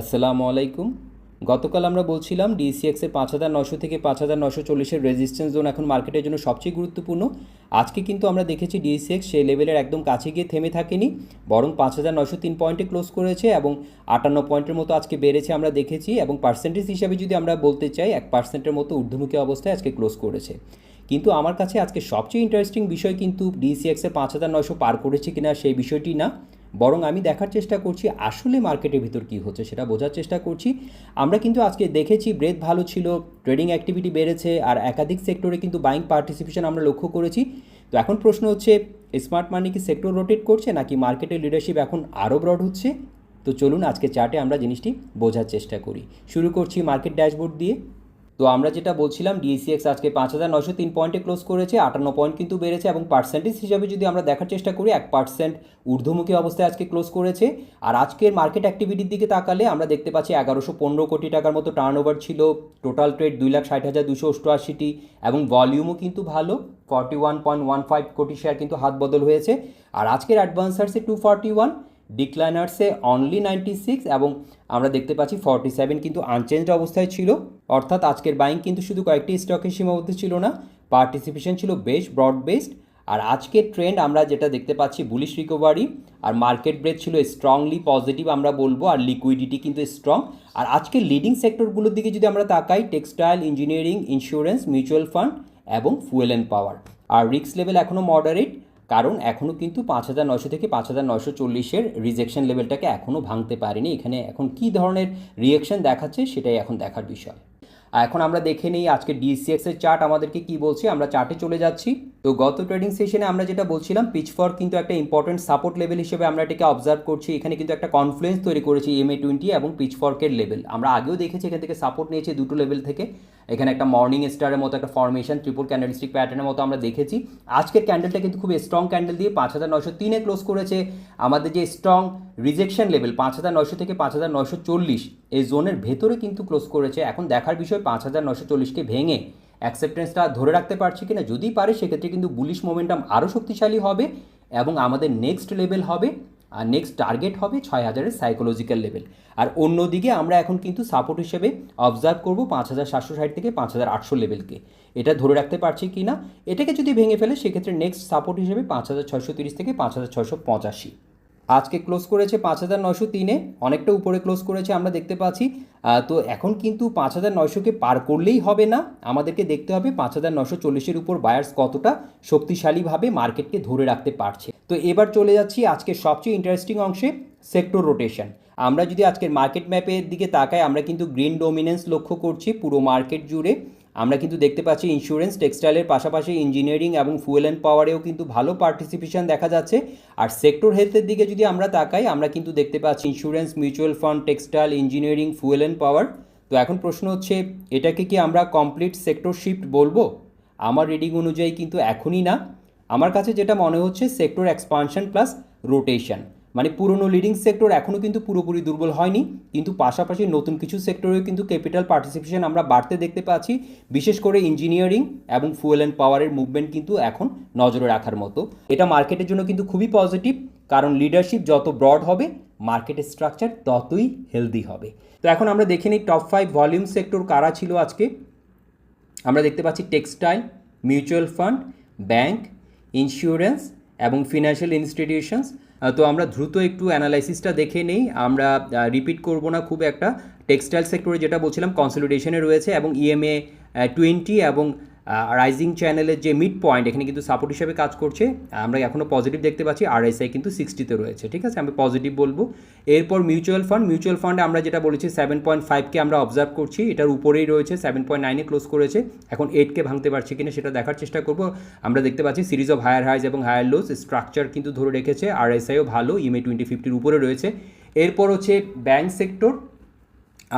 আসসালামু আলাইকুম। গতকাল আমরা বলছিলাম ডিসিএক্সের 5,900 থেকে 5,940-এর রেজিস্ট্যান্স জোন এখন মার্কেটের জন্য সবচেয়ে গুরুত্বপূর্ণ। আজকে কিন্তু আমরা দেখেছি ডিসিএক্স সেই লেভেলের একদম কাছে গিয়ে থেমে থাকেনি, বরং 5,903 পয়েন্টে ক্লোজ করেছে এবং 58 পয়েন্টের মতো আজকে বেড়েছে আমরা দেখেছি, এবং পার্সেন্টেজ হিসাবে যদি আমরা বলতে চাই 1%-এর মতো ঊর্ধ্বমুখী অবস্থায় আজকে ক্লোজ করেছে। কিন্তু আমার কাছে আজকে সবচেয়ে ইন্টারেস্টিং বিষয় কিন্তু ডিসিএক্সের 5,900 পার করেছে কিনা সেই বিষয়টি না, বরং আমি দেখার চেষ্টা করছি আসলে মার্কেটের ভিতর কী হচ্ছে সেটা বোঝার চেষ্টা করছি। আমরা কিন্তু আজকে দেখেছি ব্রেথ ভালো ছিল, ট্রেডিং অ্যাক্টিভিটি বেড়েছে, আর একাধিক সেক্টরে কিন্তু বাইং পার্টিসিপেশন আমরা লক্ষ্য করেছি। তো এখন প্রশ্ন হচ্ছে, স্মার্ট মানি কি সেক্টর রোটেট করছে নাকি মার্কেটের লিডারশিপ এখন আরও ব্রড হচ্ছে? তো চলুন আজকে চার্টে আমরা জিনিসটি বোঝার চেষ্টা করি। শুরু করছি মার্কেট ড্যাশবোর্ড দিয়ে। তো আমরা যেটা বলছিলাম ডিএসিএক্স আজকে 5,903 পয়েন্টে ক্লোজ করেছে, 58 পয়েন্ট কিন্তু বেড়েছে, এবং পার্সেন্টেজ হিসাবে যদি আমরা দেখার চেষ্টা করি 1% ঊর্ধ্বমুখী অবস্থায় আজকে ক্লোজ করেছে। আর আজকের মার্কেট অ্যাক্টিভিটির দিকে তাকালে আমরা দেখতে পাচ্ছি 1115 কোটি টাকার মতো টার্নওভার ছিল, টোটাল ট্রেড 2,60,288টি, এবং ভলিউমও কিন্তু ভালো, 41.15 কোটি শেয়ার কিন্তু হাত বদল হয়েছে। আর আজকের অ্যাডভান্সার্সে 241, ডিক্লাইনার্সে অনলি 96, এবং আমরা দেখতে পাচ্ছি 47 কিন্তু আনচেঞ্জড অবস্থায় ছিল। অর্থাৎ আজকের বাইং কিন্তু শুধু কয়েকটি স্টকের সীমাবদ্ধ ছিল না, পার্টিসিপেশন ছিল বেশ ব্রড বেসড। আর আজকের ট্রেন্ড আমরা যেটা দেখতে পাচ্ছি বুলিশ রিকভারি, আর মার্কেট ব্রেথ ছিল স্ট্রংলি পজিটিভ আমরা বলবো, আর লিকুইডিটি কিন্তু স্ট্রং। আর আজকের লিডিং সেক্টরগুলোর দিকে যদি আমরা তাকাই, textile, engineering, insurance, mutual fund এবং ফুয়েল অ্যান্ড পাওয়ার। আর রিস্ক লেভেল এখনও মডারেট, কারণ এখনও কিন্তু 5,900 থেকে 5,940-এর রিজেকশন লেভেলটাকে এখনও ভাঙতে পারেনি। এখানে এখন কী ধরনের রিয়েকশন দেখাচ্ছে সেটাই এখন দেখার বিষয়। এখন আমরা দেখে নিই আজকে ডিসিএক্সের চার্ট আমাদেরকে কি বলছে। আমরা চার্টে চলে যাচ্ছি। তো গত ট্রেডিং সেশনে আমরা যেটা বলছিলাম, পিচফর্ক কিন্তু একটা ইম্পর্টেন্ট সাপোর্ট লেভেল হিসেবে আমরা এটাকে অবজার্ভ করছি। এখানে কিন্তু একটা কনফ্লুয়েন্স তৈরি করেছি MA20 এবং পিচফর্কের লেভেল। আমরা আগেও দেখেছি এখান থেকে সাপোর্ট নিয়েছে দুটো লেভেল থেকে। এখানে একটা মর্নিং স্টারের মতো একটা ফর্মেশন, ট্রিপল ক্যান্ডেলস্টিক প্যাটার্নের মতো আমরা দেখেছি। আজকের ক্যান্ডেলটা কিন্তু খুব স্ট্রং ক্যান্ডেল দিয়ে 5,903-এ ক্লোজ করেছে। আমাদের যে স্ট্রং রিজেকশন লেভেল 5,900 থেকে 5,940 এই জোনের ভেতরে কিন্তু ক্লোজ করেছে। এখন দেখার বিষয় 5,940-কে ভেঙে অ্যাকসেপ্টেন্সটা ধরে রাখতে পারছে কিনা। যদি পারে সেক্ষেত্রে কিন্তু বুলিশ মোমেন্টাম আরও শক্তিশালী হবে, এবং আমাদের নেক্সট লেভেল হবে আর নেক্সট টার্গেট হবে 6,000-এর সাইকোলজিক্যাল লেভেল। আর অন্যদিকে আমরা এখন কিন্তু সাপোর্ট হিসেবে অবজার্ভ করব 5,760 থেকে 5,800 লেভেলকে। এটা ধরে রাখতে পারছি কি না। এটাকে যদি ভেঙে ফেলে সেক্ষেত্রে নেক্সট সাপোর্ট হিসেবে 5,630 থেকে 5,685। আজকে ক্লোজ করেছে 5,903-এ, অনেকটা উপরে ক্লোজ করেছে আমরা দেখতে পাচ্ছি। তো এখন কিন্তু 5,900-কে পার করলেই হবে না, আমাদেরকে দেখতে হবে 5,940-এর উপর বায়ার্স কতটা শক্তিশালীভাবে মার্কেটকে ধরে রাখতে পারছে। তো এবার চলে যাচ্ছি আজকের সবচেয়ে ইন্টারেস্টিং অংশে, সেক্টর রোটেশন। আমরা যদি আজকের মার্কেট ম্যাপের দিকে তাকাই, আমরা কিন্তু গ্রিন ডোমিনেন্স লক্ষ্য করছি পুরো মার্কেট জুড়ে। আমরা কিন্তু দেখতে পাচ্ছি ইন্স্যুরেন্স, টেক্সটাইলের পাশাপাশি ইঞ্জিনিয়ারিং এবং ফুয়েল অ্যান্ড পাওয়ারেও কিন্তু ভালো পার্টিসিপেশন দেখা যাচ্ছে। আর সেক্টর হেলথের দিকে যদি আমরা তাকাই, আমরা কিন্তু দেখতে পাচ্ছি insurance, mutual fund, textile, engineering, fuel and পাওয়ার। তো এখন প্রশ্ন হচ্ছে, এটাকে কি আমরা কমপ্লিট সেক্টর শিফট বলবো? আমার রিডিং অনুযায়ী কিন্তু এখনই না। আমার কাছে যেটা মনে হচ্ছে সেক্টর এক্সপানশন প্লাস রোটেশন, মানে পুরনো লিডিং সেক্টর এখনও কিন্তু পুরোপুরি দুর্বল হয়নি, কিন্তু পাশাপাশি নতুন কিছু সেক্টরেও কিন্তু ক্যাপিটাল পার্টিসিপেশন আমরা বাড়তে দেখতে পাচ্ছি। বিশেষ করে ইঞ্জিনিয়ারিং এবং ফুয়েল অ্যান্ড পাওয়ারের মুভমেন্ট কিন্তু এখন নজরে রাখার মতো। এটা মার্কেটের জন্য কিন্তু খুবই পজিটিভ, কারণ লিডারশিপ যত ব্রড হবে মার্কেটের স্ট্রাকচার ততই হেলদি হবে। তো এখন আমরা দেখে নিই টপ 5 ভলিউম সেক্টর কারা ছিল আজকে। আমরা দেখতে পাচ্ছি textile, mutual fund, bank, insurance এবং ফিনান্সিয়াল ইনস্টিটিউশনস। তো আমরা দ্রুত একটু অ্যানালাইসিসটা দেখে নেই, আমরা রিপিট করব না খুব একটা। টেক্সটাইল সেক্টরে যেটা বলছিলাম কনসলিডেশনে রয়েছে, এবং EMA20 এবং রাইজিং চ্যানেলের যে মিড পয়েন্ট এখানে কিন্তু সাপোর্ট হিসেবে কাজ করছে। আমরা এখনও পজিটিভ দেখতে পাচ্ছি, RSI কিন্তু 60-তে রয়েছে, ঠিক আছে, আমি পজিটিভ বলবো। এরপর মিউচুয়াল ফান্ডে আমরা যেটা বলেছি 7.5-কে আমরা অবজার্ভ করছি, এটার উপরেই রয়েছে, 7.9-এ ক্লোজ করেছে। এখন 8-কে ভাঙতে পারছে কিনা সেটা দেখার চেষ্টা করব। আমরা দেখতে পাচ্ছি সিরিজ অফ হায়ার হাইজ এবং হায়ার লোস, স্ট্রাকচার কিন্তু ধরে রেখেছে, RSIও ভালো, EMA2050-র উপরে রয়েছে। এরপর হচ্ছে ব্যাংক সেক্টর,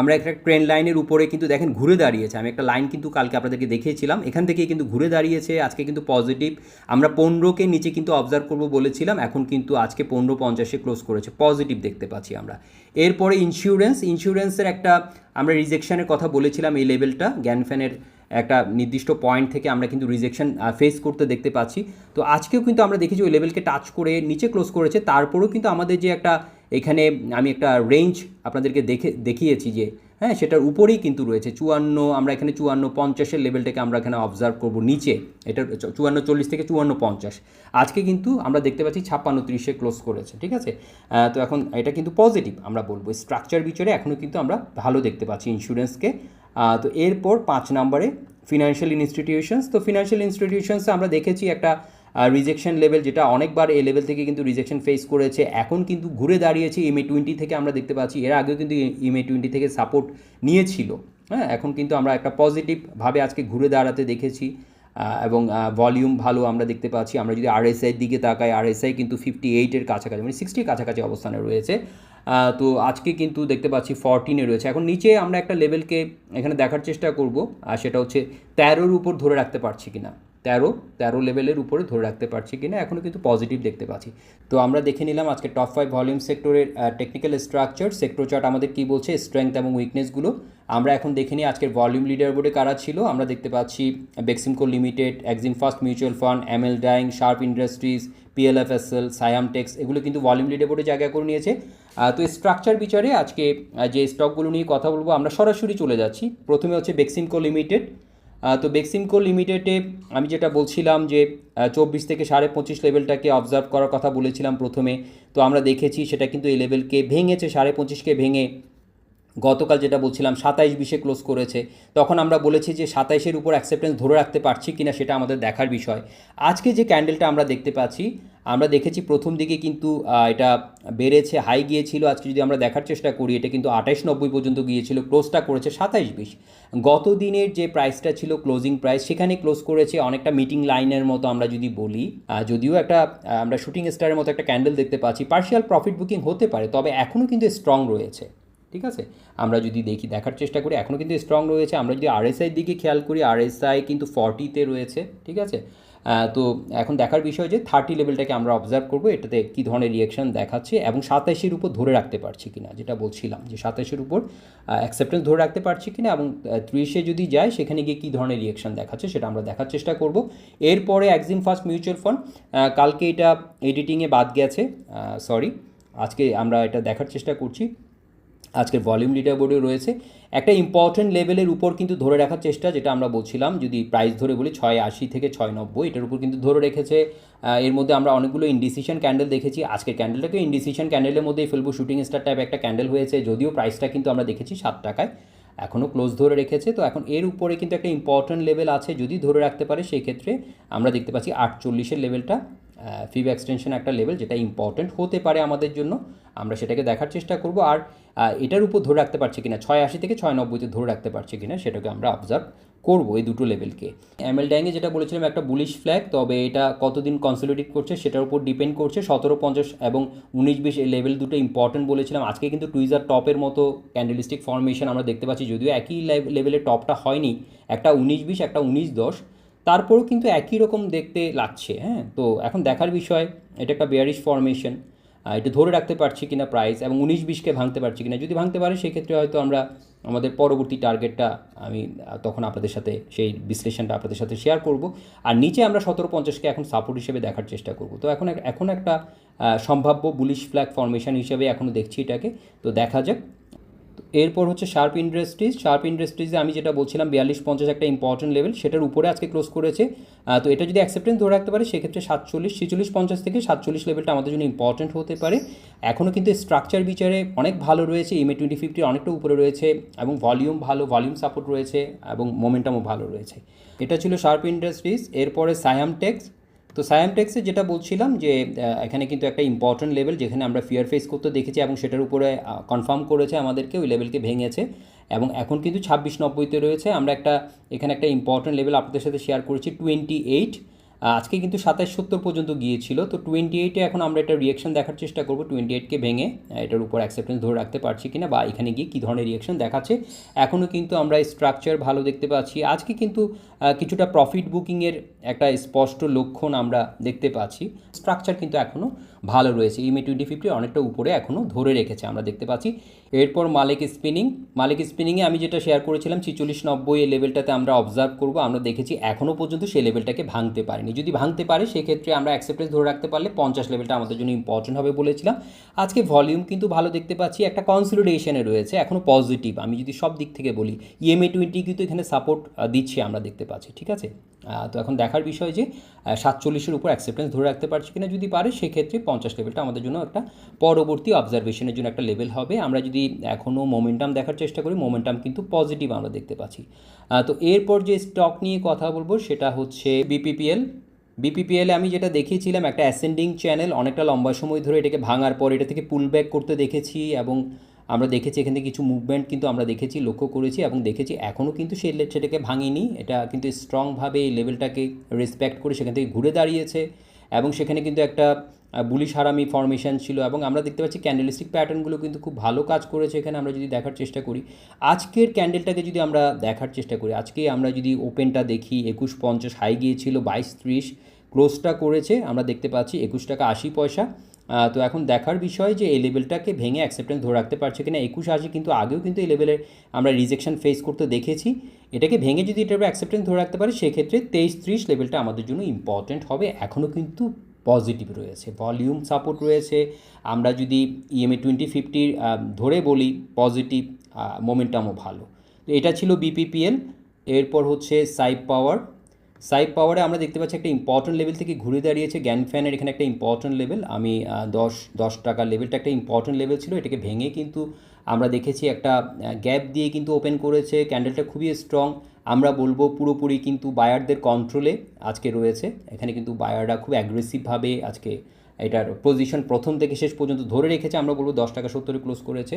আমরা একটা ট্রেন্ড লাইনের উপরে কিন্তু দেখেন ঘুরে দাঁড়িয়েছে। আমি একটা লাইন কিন্তু কালকে আপনাদেরকে দেখিয়েছিলাম, এখান থেকে কিন্তু ঘুরে দাঁড়িয়েছে, আজকে কিন্তু পজিটিভ। আমরা 15-কে নিচে কিন্তু অবজার্ভ করব বলেছিলাম, এখন কিন্তু আজকে 15.50-এ ক্লোজ করেছে, পজিটিভ দেখতে পাচ্ছি আমরা। এরপরে ইন্স্যুরেন্সের একটা আমরা রিজেকশনের কথা বলেছিলাম, এই লেভেলটা জ্ঞানফ্যানের একটা নির্দিষ্ট পয়েন্ট থেকে আমরা কিন্তু রিজেকশন ফেস করতে দেখতে পাচ্ছি। তো আজকেও কিন্তু আমরা দেখেছি ওই লেভেলকে টাচ করে নিচে ক্লোজ করেছে, তারপরেও কিন্তু আমাদের যে একটা এখানে আমি একটা রেঞ্জ আপনাদেরকে দেখিয়েছি যে হ্যাঁ সেটার উপরেই কিন্তু রয়েছে 54, আমরা এখানে 54-50-এর লেভেলটাকে আমরা এখানে অবজার্ভ করব নিচে, এটা 54-40 থেকে 54-50। আজকে কিন্তু আমরা দেখতে পাচ্ছি 56-30-এ ক্লোজ করেছে, ঠিক আছে। তো এখন এটা কিন্তু পজিটিভ আমরা বলবো, স্ট্রাকচার বিচারে এখনও কিন্তু আমরা ভালো দেখতে পাচ্ছি ইন্স্যুরেন্সকে। তো এরপর 5 নম্বরে ফিনান্সিয়াল ইনস্টিটিউশনস। তো ফিনান্সিয়াল ইনস্টিটিউশনসে আমরা দেখেছি একটা রিজেকশন লেভেল, যেটা অনেকবার এই লেভেল থেকে কিন্তু রিজেকশন ফেস করেছে, এখন কিন্তু ঘুরে দাঁড়িয়েছে MA20 থেকে আমরা দেখতে পাচ্ছি। এর আগেও কিন্তু MA20 থেকে সাপোর্ট নিয়েছিল, হ্যাঁ। এখন কিন্তু আমরা একটা পজিটিভভাবে আজকে ঘুরে দাঁড়াতে দেখেছি এবং ভলিউম ভালো আমরা দেখতে পাচ্ছি। আমরা যদি RSI দিকে তাকাই, RSI কিন্তু 58-এর কাছাকাছি, মানে 60-এর কাছাকাছি অবস্থানে রয়েছে। তো আজকে কিন্তু দেখতে পাচ্ছি 14-এ রয়েছে। এখন নিচে আমরা একটা লেভেলকে এখানে দেখার চেষ্টা করব, আর সেটা হচ্ছে 13-র উপর ধরে রাখতে পারছি কিনা, 13 লেভেলের উপরে ধরে রাখতে পারছি কিনা, এখনও কিন্তু পজিটিভ দেখতে পাচ্ছি। তো আমরা দেখে নিলাম আজকে টপ 5 ভলিউম সেক্টরের টেকনিক্যাল স্ট্রাকচার, সেক্টর চার্ট আমাদের কী বলছে, স্ট্রেংথ এবং উইকনেসগুলো। আমরা এখন দেখে নিই আজকের ভলিউম লিডার বোর্ডে কারা ছিল। আমরা দেখতে পাচ্ছি Beximco limited, Exim first mutual fund, ML dyeing, Sharp Industries, PLFSL, Saiham tex, এগুলো কিন্তু ভলিউম লিডার বোর্ডে জায়গা করে নিয়েছে। তো স্ট্রাকচার বিচারে আজকে যে স্টকগুলো নিয়ে কথা বলবো, আমরা সরাসরি চলে যাচ্ছি। প্রথমে হচ্ছে বেক্সিমকো লিমিটেড। তো বেক্সিমকো লিমিটেডে আমি যেটা বলছিলাম যে 24 থেকে 25.5 লেভেলটাকে অবজার্ভ করার কথা বলেছিলাম প্রথমে। তো আমরা দেখেছি সেটা কিন্তু এই লেভেলকে ভেঙেছে, 25.5কে ভেঙে গতকাল যেটা বলছিলাম 27-20-এ ক্লোজ করেছে। তখন আমরা বলেছি যে 27-এর উপর অ্যাকসেপ্টেন্স ধরে রাখতে পারছি কিনা সেটা আমাদের দেখার বিষয়। আজকে যে ক্যান্ডেলটা আমরা দেখতে পাচ্ছি, আমরা দেখেছি প্রথম দিকে কিন্তু এটা বেড়েছে, হাই গিয়েছিল। আজকে যদি আমরা দেখার চেষ্টা করি, এটা কিন্তু 28.90 পর্যন্ত গিয়েছিল, ক্লোজটা করেছে 27-20। গত দিনের যে প্রাইসটা ছিল ক্লোজিং প্রাইস, সেখানে ক্লোজ করেছে অনেকটা মিটিং লাইনের মতো আমরা যদি বলি। যদিও একটা আমরা শুটিং স্টারের মতো একটা ক্যান্ডেল দেখতে পাচ্ছি, পার্শিয়াল প্রফিট বুকিং হতে পারে, তবে এখনও কিন্তু স্ট্রং রয়েছে, ঠিক আছে। আমরা যদি দেখার চেষ্টা করি, এখনও কিন্তু স্ট্রং রয়েছে। আমরা যদি RSI দিকে খেয়াল করি, RSI কিন্তু 40-তে রয়েছে, ঠিক আছে। তো এখন দেখার বিষয় যে 30 লেভেলটাকে আমরা অবজার্ভ করবো, এটাতে কী ধরনের রিয়েকশন দেখাচ্ছে এবং 27-এর উপর ধরে রাখতে পারছি কিনা, যেটা বলছিলাম যে 27-এর উপর অ্যাকসেপ্টেন্স ধরে রাখতে পারছি কিনা, এবং 30-এ যদি যায় সেখানে গিয়ে কী ধরনের রিয়েকশন দেখাচ্ছে সেটা আমরা দেখার চেষ্টা করব। এরপরে এক্সিম ফার্স্ট মিউচুয়াল ফান্ড, কালকে এটা এডিটিংয়ে বাদ গেছে, সরি, আজকে আমরা এটা দেখার চেষ্টা করছি। আজকের ভলিউম লিডার বোর্ডে রয়েছে একটা ইম্পর্টেন্ট লেভেলের উপর কিন্তু ধরে রাখার চেষ্টা, যেটা আমরা বলছিলাম যদি প্রাইস ধরে বলি 680 থেকে 690, এটার উপর কিন্তু ধরে রেখেছে। এর মধ্যে আমরা অনেকগুলো ইনডিসিশন ক্যান্ডেল দেখেছি। আজকের ক্যান্ডেলটাকে ইনডিসিশন ক্যান্ডেলের মধ্যেই ফেলবো, শুটিং স্টার টাইপ একটা ক্যান্ডেল হয়েছে, যদিও প্রাইসটা কিন্তু আমরা দেখেছি 7 টাকায়, এখনও ক্লোজ ধরে রেখেছে। তো এখন এর উপরে কিন্তু একটা ইম্পর্টেন্ট লেভেল আছে, যদি ধরে রাখতে পারে সেই ক্ষেত্রে আমরা দেখতে পাচ্ছি 48-এর লেভেলটা ফিব এক্সটেনশন একটা লেভেল, যেটা ইম্পর্টেন্ট হতে পারে আমাদের জন্য। আমরা সেটাকে দেখার চেষ্টা করব। আর এটার উপর ধরে রাখতে পারছি কিনা, 680 থেকে 690-তে ধরে রাখতে পারছি কিনা সেটাকে আমরা অবজার্ভ করবো, এই দুটো লেভেলকে। এমএল ডাইংয়ে যেটা বলেছিলাম একটা বুলিশ ফ্ল্যাগ, তবে এটা কতদিন কনসলিডেট করছে সেটার উপর ডিপেন্ড করছে। 1750 এবং 19-20 এই লেভেল দুটো ইম্পর্টেন্ট বলেছিলাম। আজকে কিন্তু টুইজার টপের মতো ক্যান্ডেলিস্টিক ফর্মেশন আমরা দেখতে পাচ্ছি, যদিও একই লেভেলের টপটা হয়নি, একটা 19-20 একটা 19-10, তারপরেও কিন্তু একই রকম দেখতে লাগছে, হ্যাঁ। তো এখন দেখার বিষয়, এটা একটা বেয়ারিশ ফর্মেশন, এটা ধরে রাখতে পারছি কিনা প্রাইস, এবং 19-20-কে ভাঙতে পারছি কিনা। যদি ভাঙতে পারে সেক্ষেত্রে হয়তো আমরা আমাদের পরবর্তী টার্গেটটা আমি তখন আপনাদের সাথে সেই বিশ্লেষণটা আপনাদের সাথে শেয়ার করব। আর নিচে আমরা 1750-কে এখন সাপোর্ট হিসেবে দেখার চেষ্টা করব। তো এখন একটা সম্ভাব্য বুলিশ ফ্ল্যাগ ফর্মেশন হিসেবে এখনও দেখছি এটাকে, তো দেখা যাক। এরপর হচ্ছে শার্প ইন্ডাস্ট্রিজে আমি যেটা বলছিলাম 42-50 একটা ইম্পর্টেন্ট লেভেল, সেটার উপরে আজকে ক্লোজ করেছে। তো এটা যদি অ্যাকসেপ্টেন্স ধরে রাখতে পারে সেক্ষেত্রে 46-50 থেকে 47 লেভেলটা আমাদের জন্য ইম্পর্টেন্ট হতে পারে। এখনও কিন্তু স্ট্রাকচার বিচারে অনেক ভালো রয়েছে, MA2050 অনেকটা উপরে রয়েছে, এবং ভলিউম ভালো, ভলিউম সাপোর্ট রয়েছে, এবং মোমেন্টামও ভালো রয়েছে। এটা ছিল শার্প ইন্ডাস্ট্রিজ। এরপরে সায়াম টেক্স। তো সায়াম টেক্সে যেটা বলছিলাম যে এখানে কিন্তু একটা ইম্পর্টেন্ট লেভেল, যেখানে আমরা ফিয়ার ফেস করতে দেখেছি, এবং সেটার উপরে কনফার্ম করেছে আমাদেরকে, ওই লেভেলকে ভেঙেছে, এবং এখন কিন্তু 2690-তে রয়েছে। আমরা এখানে একটা ইম্পর্টেন্ট লেভেল আপনাদের সাথে শেয়ার করেছি 28, আজকে কিন্তু 2770 পর্যন্ত গিয়েছিল। তো 28-এ এখন আমরা একটা রিয়েকশন দেখার চেষ্টা করব, 28-কে ভেঙে এটার উপর অ্যাকসেপ্টেন্স ধরে রাখতে পারছি কিনা, বা এখানে গিয়ে কী ধরনের রিয়েকশন দেখাচ্ছে। এখনও কিন্তু আমরা স্ট্রাকচার ভালো দেখতে পাচ্ছি। আজকে কিন্তু কিছুটা প্রফিট বুকিংয়ের একটা স্পষ্ট লক্ষণ আমরা দেখতে পাচ্ছি। স্ট্রাকচার কিন্তু এখনও ভালো রয়েছে, MA2050 অনেকটা উপরে এখনও ধরে রেখেছে আমরা দেখতে পাচ্ছি। এরপর মালিক স্পিনিংয়ে আমি যেটা শেয়ার করেছিলাম 46.90 এই লেভেলটাতে আমরা অবজার্ভ করব। আমরা দেখেছি এখনও পর্যন্ত সেই লেভেলটাকে ভাঙতে পারেনি। যদি ভাঙতে পারে সেক্ষেত্রে আমরা অ্যাকসেপ্টেন্স ধরে রাখতে পারলে 50 লেভেলটা আমাদের জন্য ইম্পর্টেন্ট হবে বলেছিলাম। আজকে ভলিউম কিন্তু ভালো দেখতে পাচ্ছি, একটা কনসলিডেশনে রয়েছে, এখনও পজিটিভ। আমি যদি সব দিক থেকে বলি EMA 20 কিন্তু এখানে সাপোর্ট দিচ্ছে আমরা দেখতে পাচ্ছি, ঠিক আছে। তো এখন দেখার বিষয় যে 47-এর উপর অ্যাকসেপ্টেন্স ধরে রাখতে পারছি কিনা। যদি পারে সেক্ষেত্রে 50 লেভেলটা আমাদের জন্য একটা পরবর্তী অবজারভেশনের জন্য একটা লেভেল হবে। আমরা যদি এখনও মোমেন্টাম দেখার চেষ্টা করি, মোমেন্টাম কিন্তু পজিটিভ আমরা দেখতে পাচ্ছি। তো এরপর যে স্টক নিয়ে কথা বলবো সেটা হচ্ছে বিপিপিএলে আমি যেটা দেখিয়েছিলাম একটা অ্যাসেন্ডিং চ্যানেল, অনেকটা লম্বা সময় ধরে এটাকে ভাঙার পর এটা থেকে পুল ব্যাক করতে দেখেছি এবং আমরা দেখেছি এখান থেকে কিছু মুভমেন্ট কিন্তু আমরা দেখেছি, লক্ষ্য করেছি এবং দেখেছি এখনও কিন্তু সেটাকে ভাঙেনি। এটা কিন্তু স্ট্রংভাবে এই লেভেলটাকে রেসপেক্ট করে সেখান থেকে ঘুরে দাঁড়িয়েছে এবং সেখানে কিন্তু একটা বুলিশ হারামি ফর্মেশন ছিল এবং আমরা দেখতে পাচ্ছি ক্যান্ডেলস্টিক প্যাটার্নগুলো কিন্তু খুব ভালো কাজ করেছে। এখানে আমরা যদি দেখার চেষ্টা করি আজকের ক্যান্ডেলটাকে যদি আমরা দেখার চেষ্টা করি, আজকে আমরা যদি ওপেনটা দেখি 21.50 হাই গিয়েছিল, 22.30 ক্লোজটা করেছে, আমরা দেখতে পাচ্ছি 21 টাকা 80 পয়সা। তো এখন দেখার বিষয় যে এই লেভেলটাকে ভেঙে অ্যাকসেপ্টেন্স ধরে রাখতে পারছে কিনা। 21.80 কিন্তু আগেও কিন্তু এই লেভেলের আমরা রিজেকশন ফেস করতে দেখেছি। এটাকে ভেঙে যদি এটার অ্যাকসেপ্টেন্স ধরে রাখতে পারে সেক্ষেত্রে 23.30 লেভেলটা আমাদের জন্য ইম্পর্টেন্ট হবে। এখনও কিন্তু পজিটিভ রয়েছে, ভলিউম সাপোর্ট রয়েছে। আমরা যদি EMA 2050 ধরে বলি পজিটিভ, মোমেন্টামও ভালো। তো এটা ছিল বিপিপিএল। এরপর হচ্ছে সাইপ পাওয়ারে আমরা দেখতে পাচ্ছি একটা ইম্পর্টেন্ট লেভেল থেকে ঘুরে দাঁড়িয়েছে। গ্যানফ্যানের এখানে একটা ইম্পর্টেন্ট লেভেল, আমি 10 টাকার লেভেলটা একটা ইম্পর্টেন্ট লেভেল ছিল, এটাকে ভেঙে কিন্তু আমরা দেখেছি একটা গ্যাপ দিয়ে কিন্তু ওপেন করেছে। ক্যান্ডেলটা খুবই স্ট্রং, আমরা বলবো পুরোপুরি কিন্তু বায়ারদের কন্ট্রোলে আজকে রয়েছে। এখানে কিন্তু বায়াররা খুব অ্যাগ্রেসিভভাবে আজকে এটার পজিশন প্রথম থেকে শেষ পর্যন্ত ধরে রেখেছে। আমরা বলবো 10 টাকা 70-এ ক্লোজ করেছে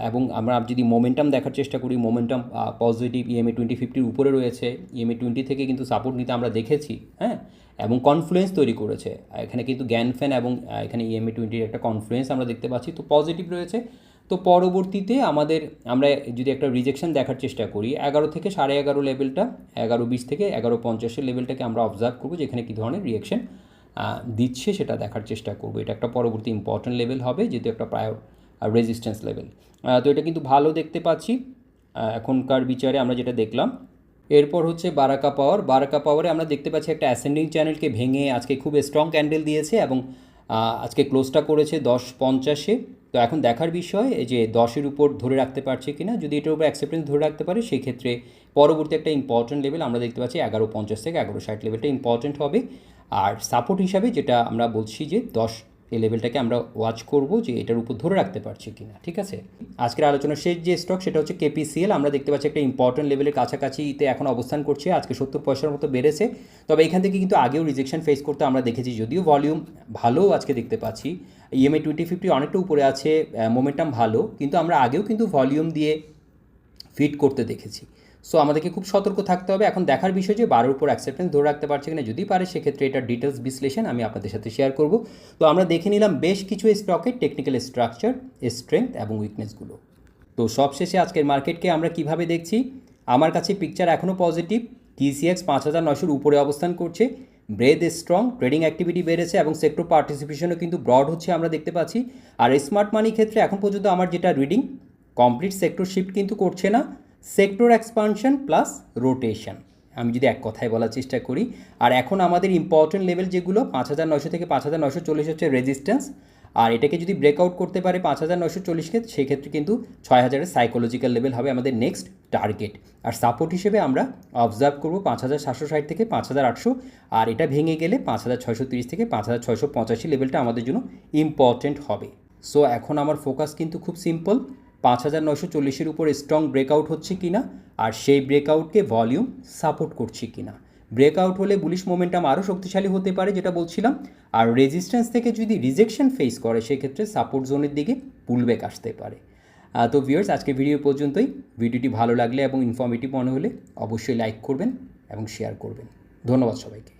এবং আমরা যদি মোমেন্টাম দেখার চেষ্টা করি, মোমেন্টাম পজিটিভ, EMA 2050-র উপরে রয়েছে। EMA 20 থেকে কিন্তু সাপোর্ট নিতে আমরা দেখেছি, হ্যাঁ, এবং কনফ্লুয়েন্স তৈরি করেছে এখানে কিন্তু গ্যানফ্যান এবং এখানে EMA 20-র একটা কনফ্লুয়েন্স আমরা দেখতে পাচ্ছি, তো পজিটিভ রয়েছে। তো পরবর্তীতে আমরা যদি একটা রিজেকশন দেখার চেষ্টা করি 11 থেকে 11.5 লেভেলটা, 11.20 থেকে 11.50 লেভেলটাকে আমরা অবজার্ভ করবো, যেখানে কী ধরনের রিয়েকশন দিচ্ছে সেটা দেখার চেষ্টা করবো। এটা একটা পরবর্তী ইম্পর্টেন্ট লেভেল হবে, যেহেতু একটা প্রায় রেজিস্ট্যান্স লেভেল। তো এটা কিন্তু ভালো দেখতে পাচ্ছি এখনকার বিচারে আমরা যেটা দেখলাম। এরপর হচ্ছে বারাকা পাওয়ারে আমরা দেখতে পাচ্ছি একটা অ্যাসেন্ডিং চ্যানেলকে ভেঙে আজকে খুব স্ট্রং ক্যান্ডেল দিয়েছে এবং আজকে ক্লোজটা করেছে 10.50-এ। তো এখন দেখার বিষয় যে 10-এর উপর ধরে রাখতে পারছে কিনা। যদি এটার উপর অ্যাকসেপ্টেন্স ধরে রাখতে পারে সেক্ষেত্রে পরবর্তী একটা ইম্পর্টেন্ট লেভেল আমরা দেখতে পাচ্ছি 11.50 থেকে 11.60 লেভেলটা ইম্পর্টেন্ট হবে। আর সাপোর্ট হিসাবে যেটা আমরা বলছি যে 10 এই লেভেলটাকে আমরা ওয়াচ করব যে এটার উপর ধরে রাখতে পারছি কিনা, ঠিক আছে। আজকের আলোচনার শেষ যে স্টক সেটা হচ্ছে KPCL। আমরা দেখতে পাচ্ছি একটা ইম্পর্টেন্ট লেভেলের কাছাকাছিতে এখন অবস্থান করছে, আজকে 70 পয়সার মতো বেড়েছে। তবে এখান থেকে কিন্তু আগেও রিজেকশন ফেস করতে আমরা দেখেছি, যদিও ভলিউম ভালো আজকে দেখতে পাচ্ছি। EMA 2050 অনেকটা উপরে আছে, মোমেন্টাম ভালো, কিন্তু আমরা আগেও কিন্তু ভলিউম দিয়ে ফিট করতে দেখেছি। সো আমাদেরকে খুব সতর্ক থাকতে হবে। এখন দেখার বিষয় যে 12-এর উপর অ্যাকসেপ্টেন্স ধরে রাখতে পারছে কিনা। যদি পারে সেক্ষেত্রে এটার ডিটেলস বিশ্লেষণ আমি আপনাদের সাথে শেয়ার করব। তো আমরা দেখে নিলাম বেশ কিছু স্টকের টেকনিক্যাল স্ট্রাকচার, স্ট্রেংথ এবং উইকনেসগুলো। তো সবশেষে আজকের মার্কেটকে আমরা কিভাবে দেখছি, আমার কাছে পিকচার এখনও পজিটিভ। TCX 5900-এর উপরে অবস্থান করছে, ব্রেথ স্ট্রং, ট্রেডিং অ্যাক্টিভিটি বেড়েছে এবং সেক্টর পার্টিসিপেশনও কিন্তু ব্রড হচ্ছে আমরা দেখতে পাচ্ছি। আর স্মার্ট মানি ক্ষেত্রে এখন পর্যন্ত আমার যেটা রিডিং, কমপ্লিট সেক্টর শিফট কিন্তু করছে না, সেক্টর এক্সপানশন প্লাস রোটেশন, আমি যদি এক কথায় বলার চেষ্টা করি। আর এখন আমাদের ইম্পর্টেন্ট লেভেল যেগুলো 5900 থেকে 5940 হচ্ছে রেজিস্ট্যান্স, আর এটাকে যদি ব্রেকআউট করতে পারে 5940-কে সেক্ষেত্রে কিন্তু 6000-এর সাইকোলজিক্যাল লেভেল হবে আমাদের নেক্সট টার্গেট। আর সাপোর্ট হিসেবে আমরা অবজার্ভ করব 5760 থেকে 5800, আর এটা ভেঙে গেলে 5630 থেকে 5685 লেভেলটা আমাদের জন্য ইম্পর্টেন্ট হবে। সো এখন আমার ফোকাস কিন্তু খুব সিম্পল, 5940-এর উপর স্ট্রং ব্রেকআউট হচ্ছে কিনা আর সেই ব্রেকআউটকে ভলিউম সাপোর্ট করছে কিনা। ব্রেকআউট হলে বুলিশ মোমেন্টাম আরও শক্তিশালী হতে পারে, যেটা বলছিলাম। আর রেজিস্ট্যান্স থেকে যদি রিজেকশন ফেস করে সেক্ষেত্রে সাপোর্ট জোনের দিকে পুলব্যাক আসতে পারে। তো ভিউয়ার্স, আজকে ভিডিও পর্যন্তই। ভিডিওটি ভালো লাগলে এবং ইনফরমেটিভ মনে হলে অবশ্যই লাইক করবেন এবং শেয়ার করবেন। ধন্যবাদ সবাইকে।